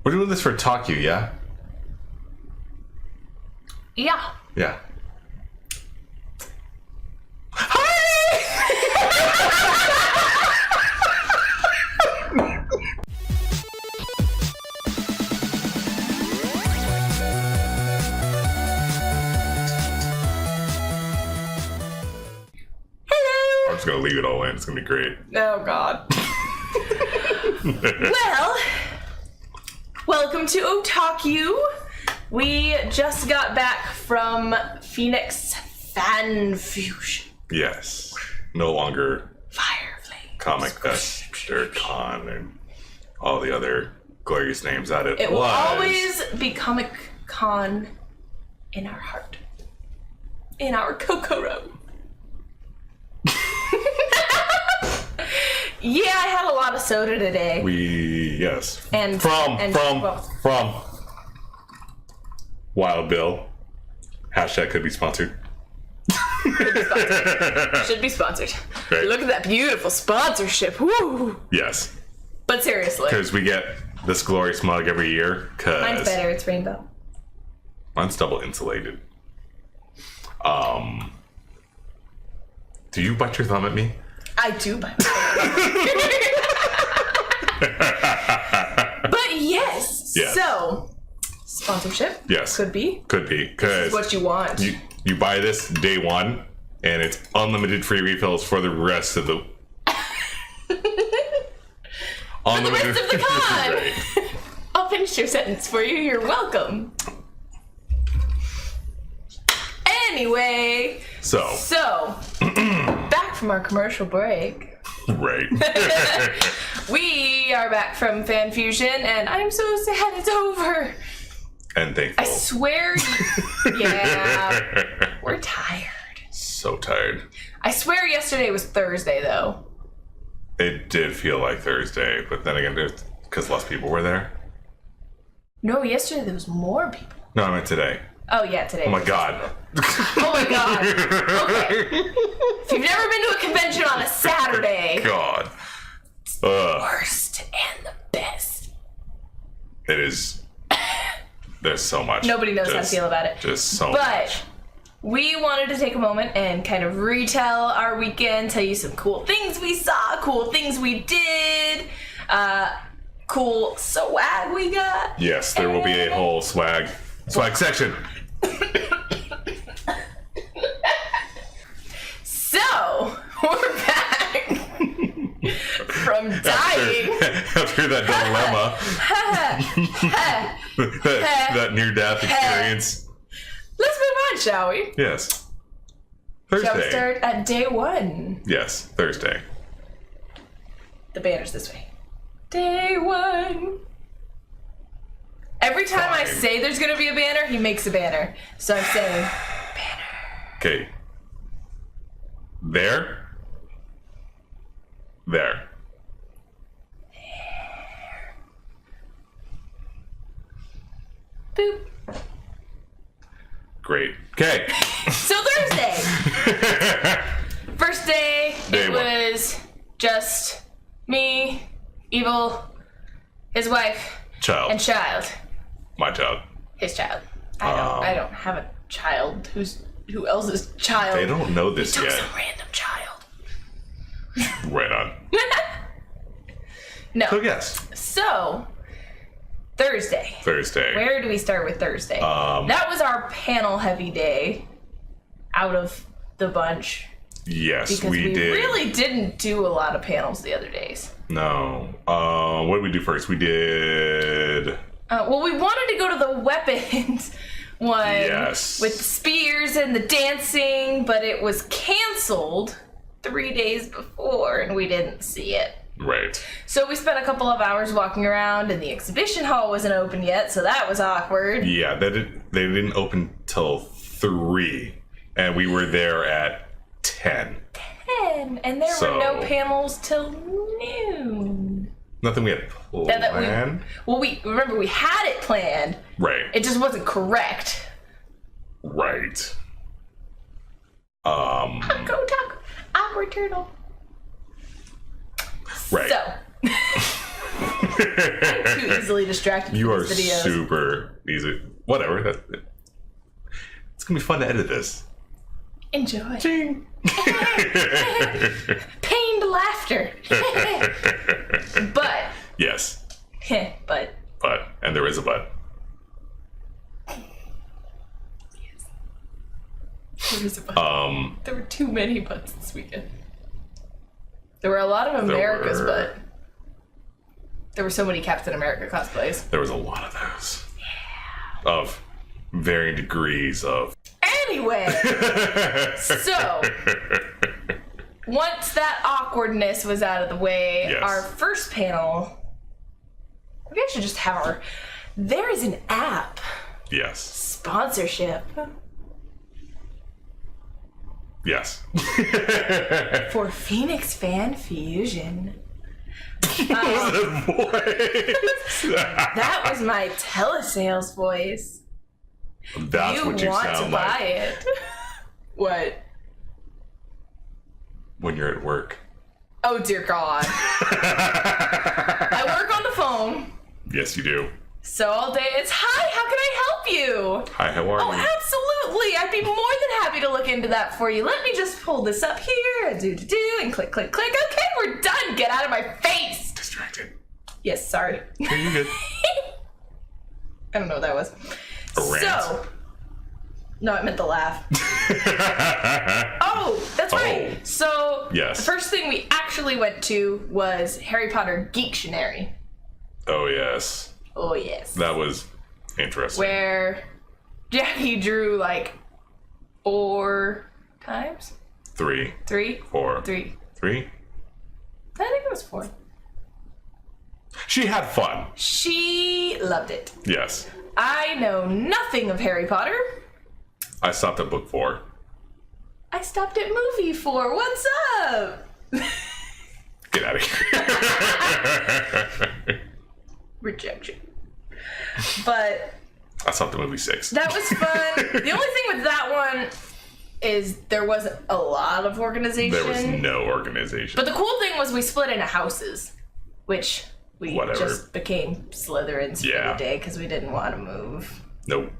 We're doing this for Talk You, yeah? Yeah. Yeah. I'm just gonna leave it all in. It's gonna be great. Oh, God. Well, welcome to Otaku. We just got back from Phoenix Fan Fusion. Yes. No longer Fireflame. Comic Fest or Con and all the other glorious names that it Will was. always be Comic Con in our heart. In our Kokoro. Yeah, I had a lot of soda today. Yes. And From well, Wild Bill. Hashtag could be sponsored. should be sponsored. Right. Look at that beautiful sponsorship. Woo! Yes. But seriously. Because we get this glorious mug every year. Mine's better, it's rainbow. Mine's double insulated. Do you bite your thumb at me? I do buy my But yes. Yes. So, sponsorship. Yes. Could be. Could be. Because What you want. you buy this day one, and it's unlimited free refills for the rest of the... For the rest of the con. Right. I'll finish your sentence for you. You're welcome. Anyway, So, back from our commercial break. right. We are back from Fan Fusion, and I'm so sad it's over. And thankful. I swear, yeah, we're tired. So tired. I swear yesterday was Thursday, though. It did feel like Thursday, but then again, because less people were there. No, yesterday there was more people. No, I meant today. Oh, yeah, today. Oh my god. Oh my god. Okay. If you've never been to a convention on a Saturday, God. worst and the best. It is. There's so much. Nobody knows how to feel about it. Just so But much. we wanted to take a moment and kind of retell our weekend, tell you some cool things we saw, cool things we did, cool swag we got. Yes, there will be a whole swag section. So, we're back from dying. After that dilemma. that near-death experience. Let's move on, shall we? Yes. Shall we Thursday. start at day one? Yes, Thursday. The banner's this way. Day one. Every time I Fine. say there's gonna be a banner, he makes a banner. So I'm saying, banner. Okay. There. Boop. Great. Okay. So Thursday. First day, Day it one. was just me, Evil, his wife, Child. and child. My child. His child. I don't have a child. Who else's child? They don't know this Took yet. some random child. Right on. No. So yes, So, Thursday. Thursday. Where do we start with Thursday? That was our panel heavy day out of the bunch. Yes, Because we did. really didn't do a lot of panels the other days. No. What did we do first? We did. Well, we wanted to go to the weapons one Yes. with the spears and the dancing, but it was canceled 3 days before and we didn't see it. Right. So we spent a couple of hours walking around and the exhibition hall wasn't open yet, so that was awkward. Yeah, they didn't open till 3, and we were there at 10. And there So- were no panels till noon. Nothing we had planned. We remember we had it planned. Right. It just wasn't correct. Right. Go talk, awkward turtle. Right. So I'm too easily distracted You from are these videos. super easy. Whatever. It's gonna be fun to edit this. Enjoy. Ching. Pained laughter. But, Yes, but, and there is a but. there is a but. There were too many buts this weekend. There were a lot of America's were. but. There were so many Captain America cosplays. There was a lot of those. Of varying degrees of. Anyway, so once that awkwardness was out of the way, Yes. our first panel, maybe I should just have our, there is an app Yes. sponsorship Yes. for Phoenix Fan Fusion. That was my telesales voice. That's You what you want to sound buy like it. What? when you're at work. Oh dear God. I work on the phone, Yes, you do. so all day it's, hi, how can I help you? Hi, how are Oh, you? absolutely. I'd be more than happy to look into that for you. Let me just pull this up here and do, and click, click, click. Okay, we're done. Get out of my face. Distracted. Yes, sorry. Okay, you good. I don't know what that was. A rant. So, no, I meant the laugh. Oh, that's right. Oh. So, Yes. the first thing we actually went to was Harry Potter Geektionary. Oh, yes. Oh, yes. That was interesting. Where Jackie drew like 4 times? 3, 3? 4, 3. 3. I think it was 4. She had fun. She loved it. Yes. I know nothing of Harry Potter. I stopped at book 4. I stopped at movie 4. What's up? Get out of here. Rejection. But I stopped at movie 6. that was fun. The only thing with that one is there wasn't a lot of organization. There was no organization. But the cool thing was we split into houses, which we Whatever. just became Slytherins for Yeah. the day because we didn't want to move. Nope.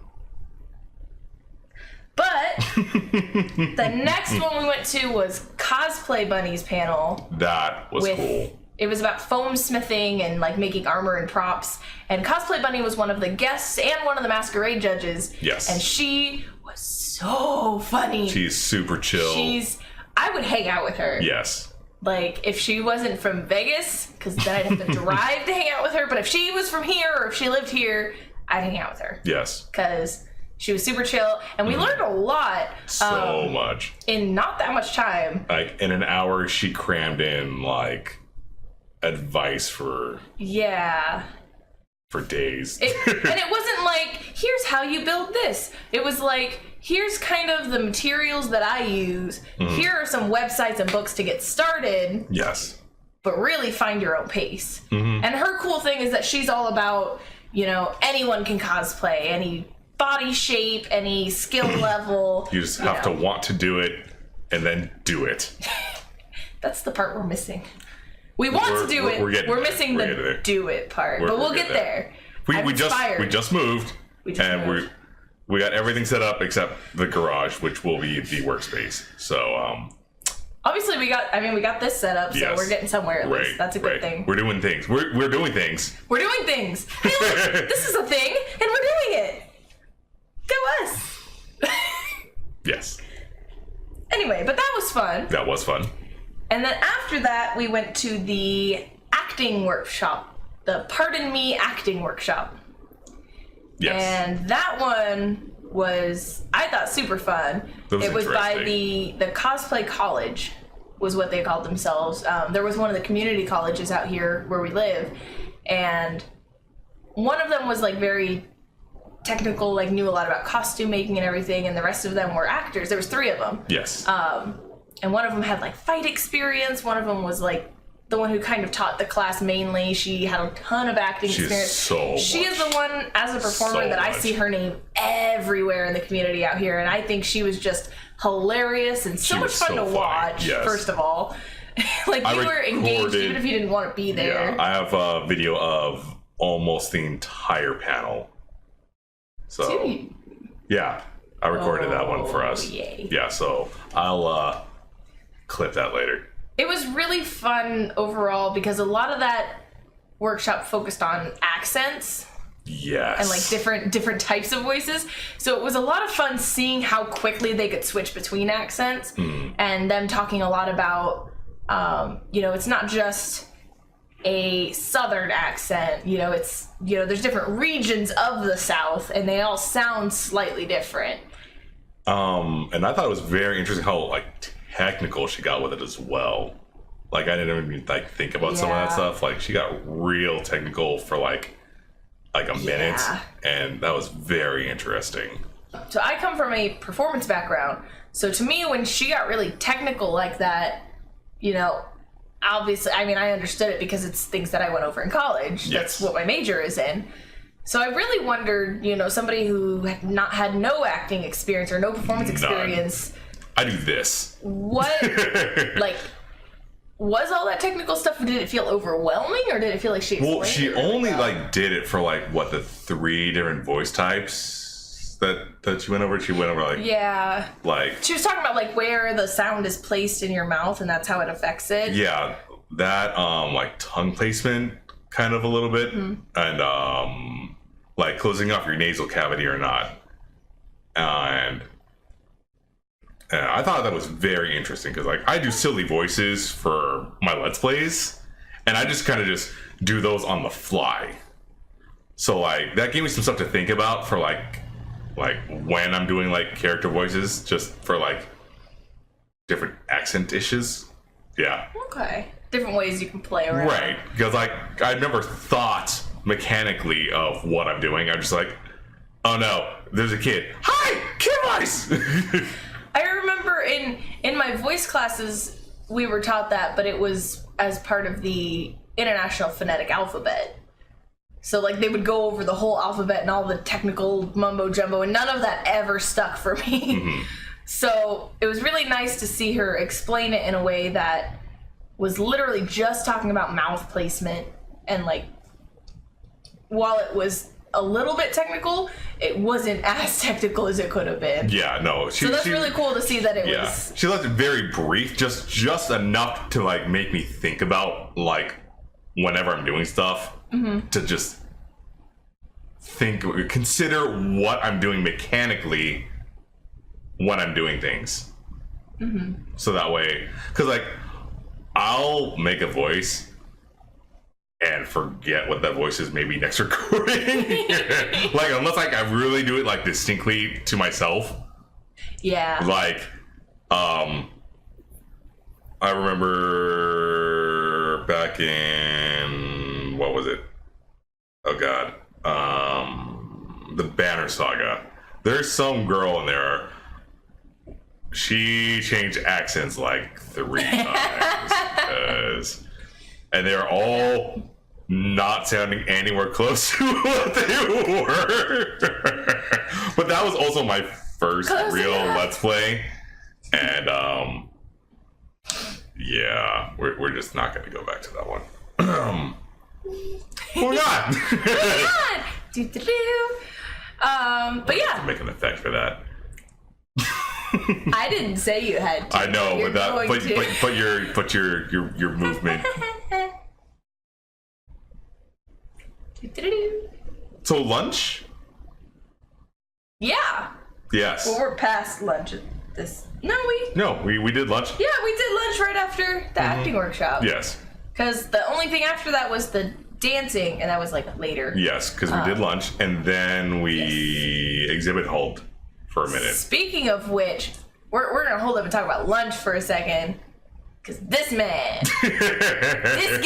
But the next one we went to was Cosplay Bunny's panel. That was With, cool. It was about foam smithing and like making armor and props. And Cosplay Bunny was one of the guests and one of the masquerade judges. Yes. And she was so funny. She's super chill. I would hang out with her. Yes. Like, if she wasn't from Vegas, because then I'd have to drive to hang out with her. But if she was from here or if she lived here, I'd hang out with her. Yes. Because she was super chill. And we learned a lot So much. in not that much time. Like, in an hour, she crammed in, like, advice for Yeah. days. And it wasn't like, here's how you build this. It was like, here's kind of the materials that I use. Here are some websites and books to get started, Yes. but really find your own pace. And her cool thing is that she's all about, you know, anyone can cosplay, any body shape, any skill level. You just have to want to do it and then do it. That's the part we're missing. We want to do it. we're getting We're there. missing We're the getting there. do it part, but we'll we're get getting there. We I'm just moved. We just and moved. we got everything set up except the garage, which will be the workspace. So Obviously, we got this set up, so Yes. we're getting somewhere at least. That's a good thing. We're doing things. We're doing things. We're doing things. Hey, look, this is a thing, and we're doing it. Go us. Yes. Anyway, but that was fun. That was fun. And then after that, we went to the acting workshop, the Pardon Me acting workshop. Yes. And that one was, I thought, super fun. That was It was by interesting. the Cosplay College, was what they called themselves. There was one of the community colleges out here where we live, and one of them was like very technical, like knew a lot about costume making and everything, and the rest of them were actors. There was 3 of them. Yes. And one of them had like fight experience. One of them was like the one who kind of taught the class mainly. She had a ton of acting She's experience. She is the one as a performer So that I much. see her name everywhere in the community out here, and I think she was just hilarious and so She much was fun so to funny. watch. Yes. First of all, Like, I you were engaged recorded- even if you didn't want to be there. Yeah, I have a video of almost the entire panel. So Dude. yeah, I recorded that one for us. Yay. Yeah, so I'll clip that later. It was really fun overall because a lot of that workshop focused on accents Yes. and like different types of voices. So it was a lot of fun seeing how quickly they could switch between accents and them talking a lot about it's not just a southern accent, it's there's different regions of the South and they all sound slightly different. And I thought it was very interesting how like technical she got with it as well. Like I didn't even like think about some of that Yeah. stuff. Like she got real technical for like a minute, Yeah. and that was very interesting. So I come from a performance background. So to me, when she got really technical like that, obviously, I mean, I understood it because it's things that I went over in college. Yes. That's what my major is in. So I really wondered, somebody who had no acting experience or no performance None. experience, I do this. what, like, was all that technical stuff, did it feel overwhelming or did it feel like she explained Well, she it really only well? like did it for like what the 3 different voice types that she went over. She went over like Yeah. like She was talking about like where the sound is placed in your mouth and that's how it affects it. yeah, that like tongue placement kind of a little bit, and like closing off your nasal cavity or not, and I thought that was very interesting because like I do silly voices for my Let's Plays, and I just kind of just do those on the fly. So like that gave me some stuff to think about for like when I'm doing like character voices, just for like different accent issues. Yeah. Okay. Different ways you can play around. Right, because like I never thought mechanically of what I'm doing. I'm just like, oh no, there's a kid. Hi, kid voice. I remember in my voice classes we were taught that, but it was as part of the International Phonetic Alphabet. So like they would go over the whole alphabet and all the technical mumbo jumbo, and none of that ever stuck for me. So it was really nice to see her explain it in a way that was literally just talking about mouth placement, and like while it was a little bit technical, it wasn't as technical as it could have been. Yeah, no. So that's really cool to see that it Yeah, was. she left it very brief, just enough to like make me think about like whenever I'm doing stuff, to just consider what I'm doing mechanically when I'm doing things. So that way, because like I'll make a voice and forget what that voice is maybe next recording. Like unless like I really do it like distinctly to myself. Yeah. Like I remember back in what was it? Oh god. The Banner Saga. There's some girl in there. She changed accents like 3 times. And they're all not sounding anywhere close to what they were. But that was also my first Close real enough. Let's Play. And yeah, we're just not gonna go back to that one. We're not. Do-do-do. But yeah, Make an effect for that. I didn't say you had to. I know, You're but that going to. but your movement. Do-do-do. So lunch? Yeah. Yes. Well, we're past lunch at this. No, We did lunch. Yeah, we did lunch right after the acting workshop. Yes. Because the only thing after that was the dancing, and that was like later. Yes, because we did lunch and then we exhibit hold for a minute. Speaking of which, we're gonna hold up and talk about lunch for a second. Because this man, this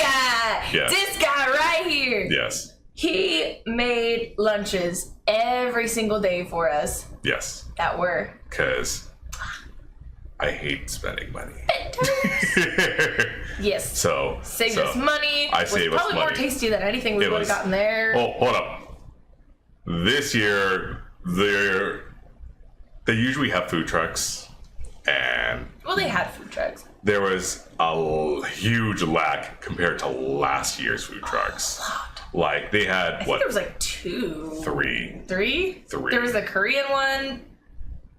guy right here, Yes. he made lunches every single day for us Yes. that were Because I hate spending money. yes. So Saved us money. I was saved us probably more money. tasty than anything we It would have was- gotten there. Oh, hold up. This year, they usually have food trucks and Well, they had food trucks. there was a huge lack compared to last year's food trucks. Like they had I think what there was like two. three? Three? Three. There was the Korean one.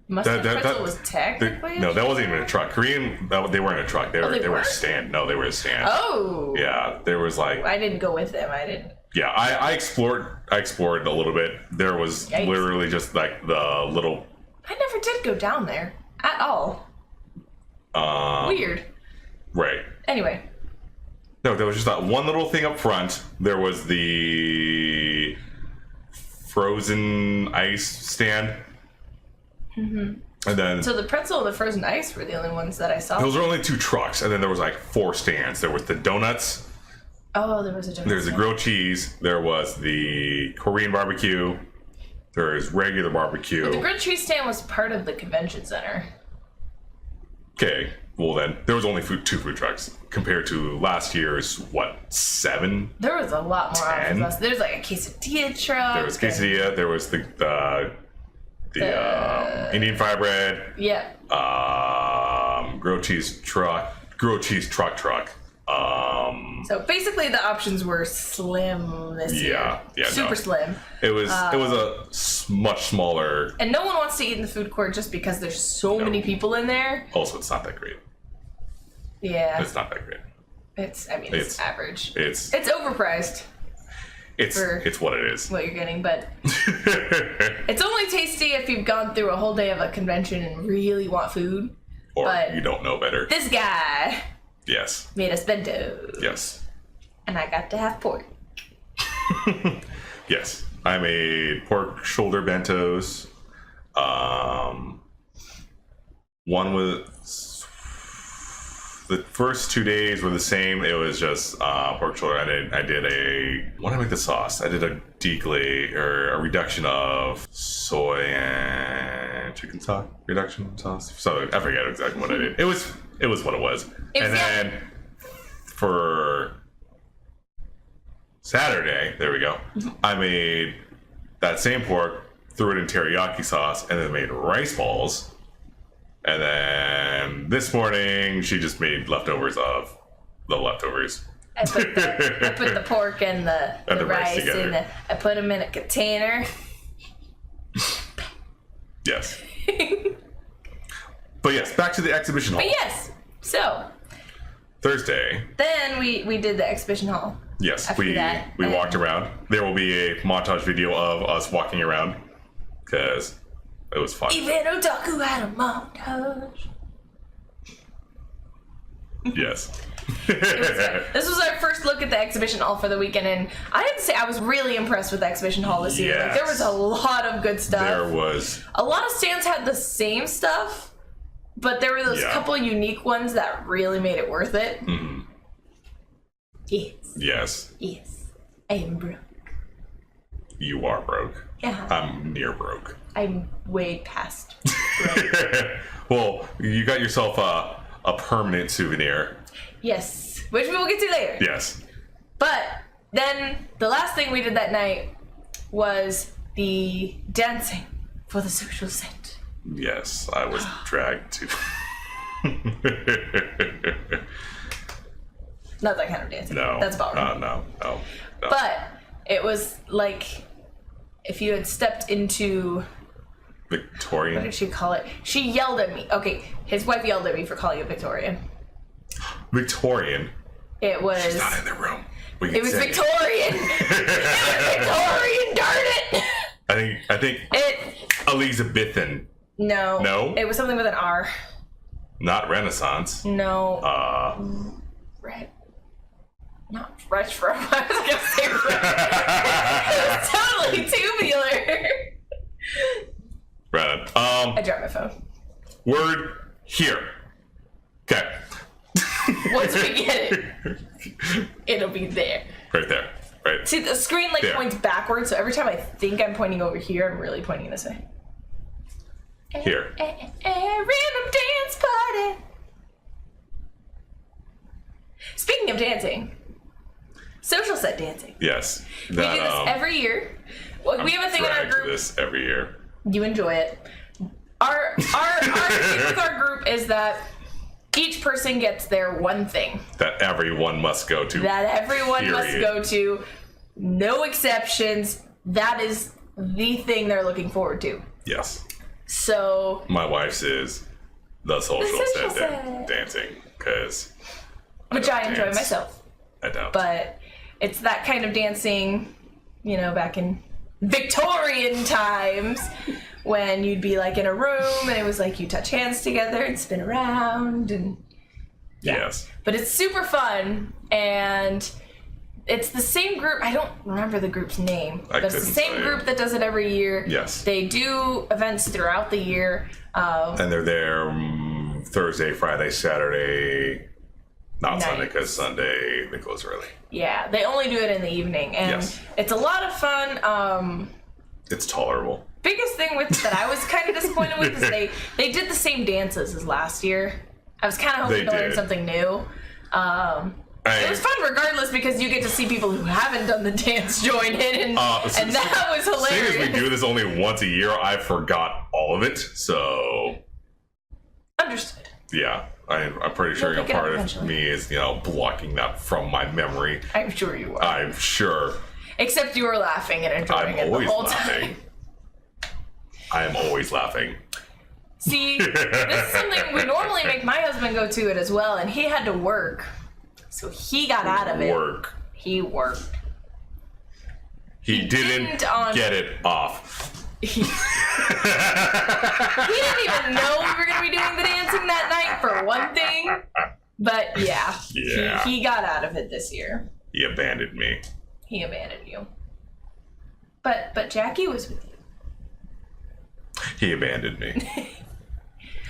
Mustard pretzel was technically. No, that wasn't even a truck. Korean, they weren't a truck. They were they they were a weren't? stand. No, they were a stand. Oh. Yeah, there was like I didn't go with them. I didn't. yeah. I explored a little bit. There was Yikes. literally just like the little I never did go down there at all. Weird. right. Anyway. No, there was just that one little thing up front. There was the frozen ice stand. And then So the pretzel and the frozen ice were the only ones that I saw. those were only 2 trucks, and then there was like 4 stands. There was the donuts, Oh, there was a different. there's the grilled cheese, there was the Korean barbecue, there is regular barbecue. The grilled cheese stand was part of the convention center. Okay, well then there was only 2 food trucks compared to last year's 7? There was a lot more 10? options. There's like a quesadilla truck. There was quesadilla, there was the Indian fry bread, Yeah. grilled cheese truck. So basically, the options were slim this year. Yeah, Super no. slim. It was much smaller. And no one wants to eat in the food court just because there's so many people in there. Also, it's not that great. Yeah. It's not that great. It's it's- average. It's It's overpriced, for- it's what it is. what you're getting, but it's only tasty if you've gone through a whole day of a convention and really want food. Or but- you don't know better. This guy Yes. made us bento, Yes. and I got to have pork. Yes. I made pork shoulder bentos. One was the first 2 days were the same. It was just pork shoulder. I did a what did I make the sauce? I did a deglazed or a reduction of soy and chicken stock reduction sauce. So I forget exactly what I did. It was what it was. It was- And then for Saturday, there we go. I made that same pork, threw it in teriyaki sauce, and then made rice balls. And then this morning, she just made leftovers of the leftovers. I put the pork and the And the rice rice together. in I put them in a container. Yes. But yes, back to the exhibition hall. But yes, so Thursday. then we did the exhibition hall. Yes, After we that, walked around. There will be a montage video of us walking around because it was fun. Even Otaku had a montage. Yes. This was our first look at the exhibition hall for the weekend, and I have to say I was really impressed with the exhibition hall this year. Like, there was a lot of good stuff. There was A lot of stands had the same stuff, but there were those Yeah. couple unique ones that really made it worth it. Mm-hmm. Yes, yes. I am broke. You are broke. Yeah, I'm near broke. I'm way past. Well, you got yourself a permanent souvenir. Yes, which we will get to later. Yes. But then the last thing we did that night was the dancing for the social set. Yes, I was dragged to. Not that kind of dancing. No. That's ballroom. No. But it was like if you had stepped into, what Victorian. did she call it? She yelled at me. Okay, his wife yelled at me for calling it Victorian. Victorian. It was. She's not in the room. We can It was say Victorian. It was Victorian. Darn it. I think It. Elizabethan, No. No? It was something with an R. not Renaissance. No. Red. Not fresh from. I was gonna say red. It was totally tubular. Right. I dropped my phone. Word here. Okay. Once we get it, it'll be there. Right there. Right. See, the screen like There. points backwards, so every time I think I'm pointing over here, I'm really pointing this way. Here. Random dance party. Speaking of dancing, social set dancing. Yes. We do this every year. Well, we have a thing in our dragged to group. this every year. You enjoy it. Our thing with our group is that each person gets their one thing that everyone must go to. that everyone must Period. go to. No exceptions. That is the thing they're looking forward to. Yes. So My wife's is the social social set set. dancing, because which I enjoy dance. myself. I don't. But it's that kind of dancing, back in Victorian times when you'd be like in a room and it was like you touch hands together and spin around and Yes. but it's super fun and it's the same group. I don't remember the group's name, but it's the couldn't same tell you. group that does it every year. Yes. They do events throughout the year. And they're there Thursday, Friday, Saturday, not Sunday, Nights. because Sunday they close early. Yeah, they only do it in the evening, and Yes. it's a lot of fun. It's tolerable. Biggest thing with that I was kind of disappointed with is they did the same dances as last year. I was kind of hoping They to learn did. something new. It was fun regardless because you get to see people who haven't done the dance join in, and that was Seeing as we hilarious. do this only once a year, I forgot all of it. So Understood. yeah, I'm pretty sure You'll pick it up part of eventually. me is blocking that from my memory. I'm sure you were. I'm sure. Except you were laughing and enjoying I'm it the always whole laughing. time. I am always laughing. See, this is something we normally make my husband go to it as well, and he had to work. So he got out of it. Work. He worked. He didn't didn't get it off. He didn't even know we were going to be doing the dancing that night, for one thing. But yeah, Yeah. He got out of it this year. He abandoned me. He abandoned you. But Jackie was with you. He abandoned me.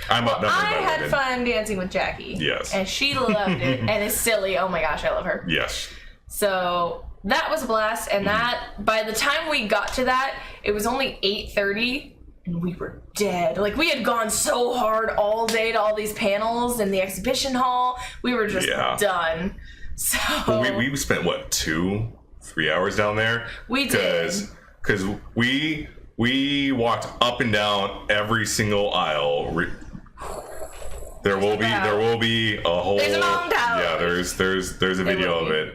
I'm outnumbered I by had women. fun dancing with Jackie. Yes. And she loved it and is silly. Oh my gosh, I love her. Yes. So that was a blast. And that, by the time we got to that, it was only 8:30 and we were dead. Like, we had gone so hard all day to all these panels in the exhibition hall. We were just done. So We spent what 2-3 hours down there. We did. Because we walked up and down every single aisle. There will be a whole. There's a long tower. Yeah, there's a video will of be. it.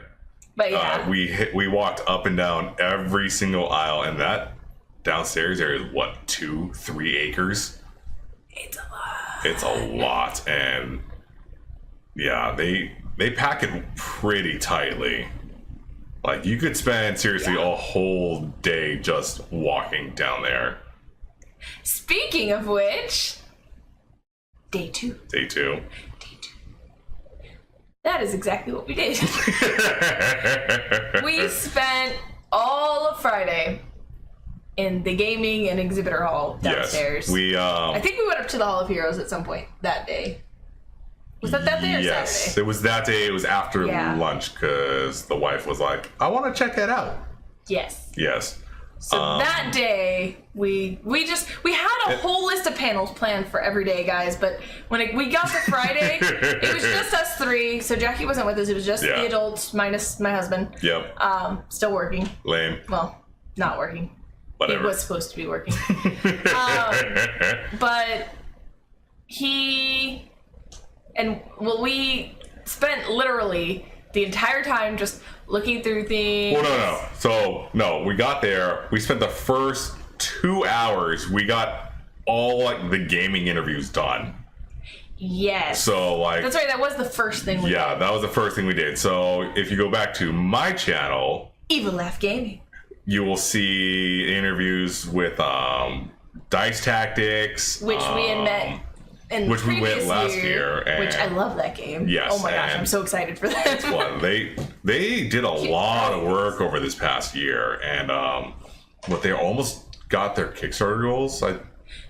But yeah. We walked up and down every single aisle, and that downstairs there is what 2-3 acres. It's a lot. It's a lot, and yeah, they pack it pretty tightly. Like, you could spend seriously a whole day just walking down there. Speaking of which, day 2. Day 2. That is exactly what we did. We spent all of Friday in the gaming and exhibitor hall downstairs. Yes, we I think we went up to the Hall of Heroes at some point that day. Was that day or yes, Saturday? it was that day. It was after Yeah. lunch because the wife was like, "I want to check it out." Yes. Yes. So that day, we had a whole list of panels planned for every day, guys. But when we got to Friday, it was just us 3. So Jackie wasn't with us. It was just the adults minus my husband. Yep. Still working. Lame. Well, not working. Whatever. He was supposed to be working. But we spent literally the entire time just looking through things. Well, no. So, no, we got there. We spent the first 2 hours. We got all the gaming interviews done. Yes. So, That's right. That was the first thing we did. yeah, that was the first thing we did. So, if you go back to my channel, Evil Laugh Gaming. you will see interviews with Dice Tactics, Which we had met in which the we went previous last year, and- which I love that game. Yes, Oh my gosh, and- I'm so excited for that. Well, they did a lot of work over this past year, and they almost got their Kickstarter goals.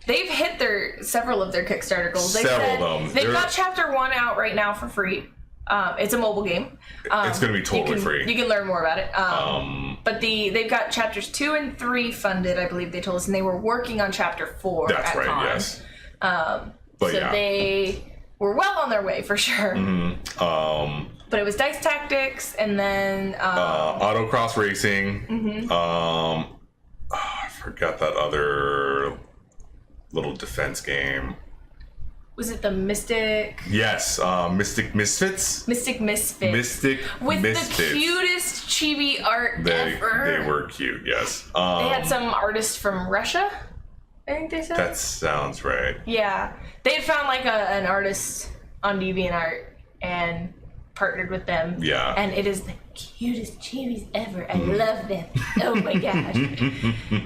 They've hit several of their Kickstarter goals. Several of them. They've They're- got chapter 1 out right now for free. It's a mobile game. It's going to be totally free. You can learn more about it. But they've got chapters 2 and 3 funded, I believe they told us, and they were working on chapter 4. That's at right. Con. Yes. So yeah. they were well on their way for sure. But it was Dice Tactics, and then Autocross Racing. Mm-hmm. I forgot that other little defense game. Was it the Mystic? Yes, Mystic Misfits. Mystic Misfit. Mystic with Misfits. the cutest chibi art ever. They were cute. Yes. They had some artists from Russia, I think they said. That sounds right. Yeah, they had found like an artist on DeviantArt and partnered with them. Yeah. And it is the cutest chibis ever. I love them. Oh my gosh.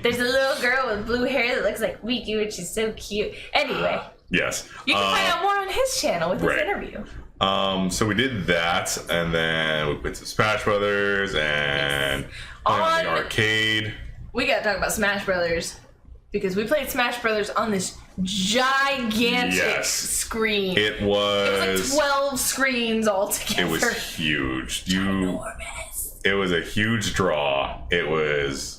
There's a little girl with blue hair that looks like Riku, and she's so cute. Anyway. Yes. You can find out more on his channel with this interview. So we did that, and then we played some Smash Brothers, and on the arcade. We gotta talk about Smash Brothers, because we played Smash Brothers on this gigantic screen. It was like 12 screens all together. It was huge. Enormous. It was a huge draw. It was.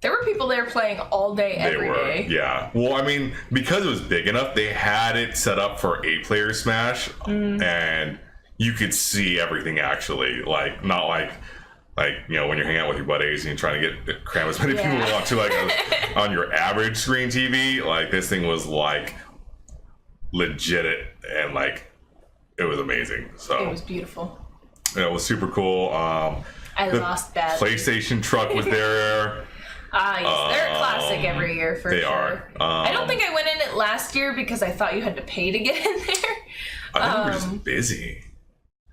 There were people there playing all day, every day. Yeah. Well, I mean, because it was big enough, they had it set up for 8-player Smash, and you could see everything actually. Like, not like you know, when you're hanging out with your buddies and you're trying to cram as many people onto like on your average screen TV. Like, this thing was like legit, and like it was amazing. So it was beautiful. It was super cool. I lost badly. PlayStation truck was there. Yes, they're a classic every year for sure. They are. I don't think I went in it last year because I thought you had to pay to get in there. I think we're just busy.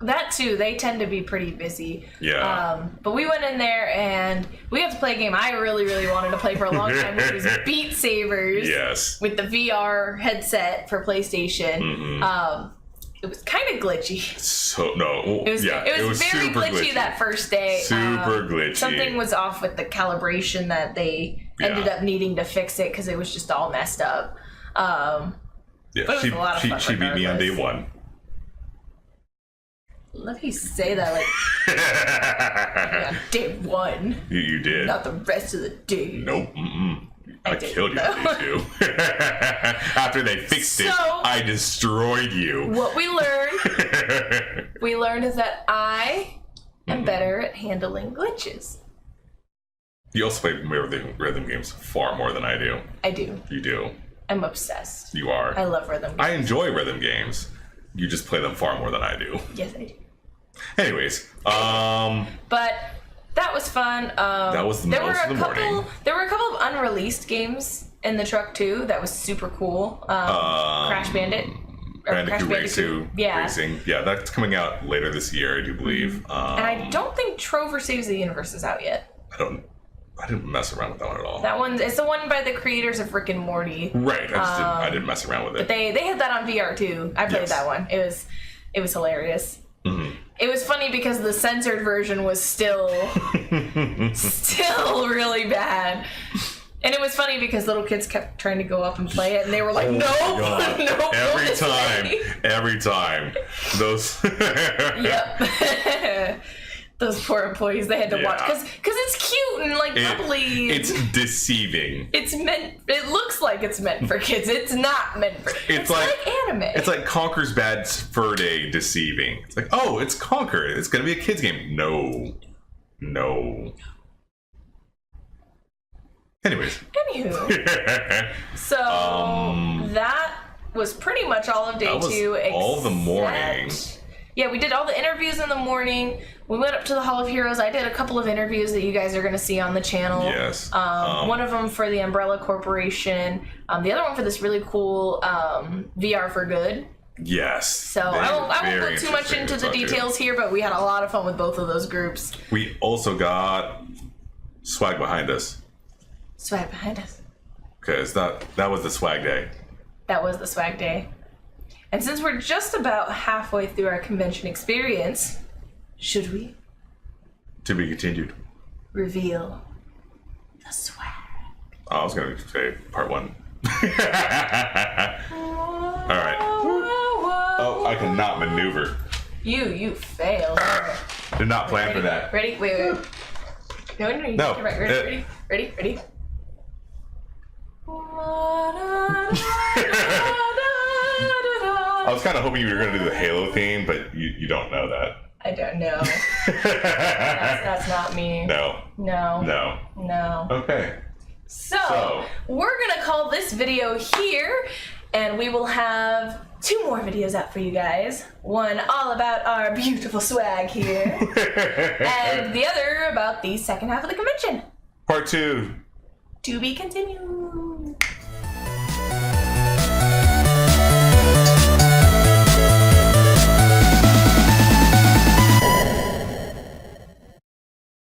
That too, they tend to be pretty busy. Yeah. But we went in there and we got to play a game I really, really wanted to play for a long time, which was Beat Sabers. Yes. With the VR headset for PlayStation. It was kind of glitchy. So no, it was very glitchy that first day. Super glitchy. Something was off with the calibration that they ended up needing to fix it because it was just all messed up. But it was a lot of fun. She beat me on day one. Love how you say that like on day one. You did. Not the rest of the day. Nope. I killed you on day two. After they fixed it, I destroyed you. What we learned is that I am better at handling glitches. You also play rhythm games far more than I do. I do. You do. I'm obsessed. You are. I love rhythm games. I enjoy rhythm games. You just play them far more than I do. Yes, I do. Anyways, but that was fun. That was most of the morning. There were a couple of unreleased games in the truck too. That was super cool. Crash Bandit. Bandicoot Racing. Yeah, that's coming out later this year, I do believe. And I don't think Trover Saves the Universe is out yet. I didn't mess around with that one at all. That one, it's the one by the creators of Rick and Morty. Right, I didn't mess around with it. But they had that on VR too. I played that one. It was hilarious. It was funny because the censored version was still really bad. And it was funny because little kids kept trying to go up and play it, and they were like, nope. Every time. Those. Yep. Those poor employees, they had to watch because it's cute and like bubbly. It's deceiving. It looks like it's meant for kids. It's not meant for kids. It's like anime. It's like Conker's Bad Fur Day deceiving. It's like, oh, it's Conker. It's gonna be a kids game. No. Anywho. So that was pretty much all of day two. All the morning. Yeah, we did all the interviews in the morning. We went up to the Hall of Heroes. I did a couple of interviews that you guys are going to see on the channel. Yes. One of them for the Umbrella Corporation. The other one for this really cool VR for Good. Yes. So I won't go too much into the details here, but we had a lot of fun with both of those groups. We also got Swag Behind Us. Swag Behind Us. Because that was the swag day. That was the swag day. And since we're just about halfway through our convention experience, should we? To be continued. Reveal the swag. I was going to say part one. Alright. Oh, I cannot maneuver. You failed. Did not plan for that. Ready? Wait. No. Ready? I was kind of hoping you were going to do the Halo theme, but you don't know that. I don't know. that's not me. No. No. Okay. So, we're gonna call this video here, and we will have 2 more videos out for you guys. One all about our beautiful swag here, and the other about the second half of the convention. Part 2. To be continued.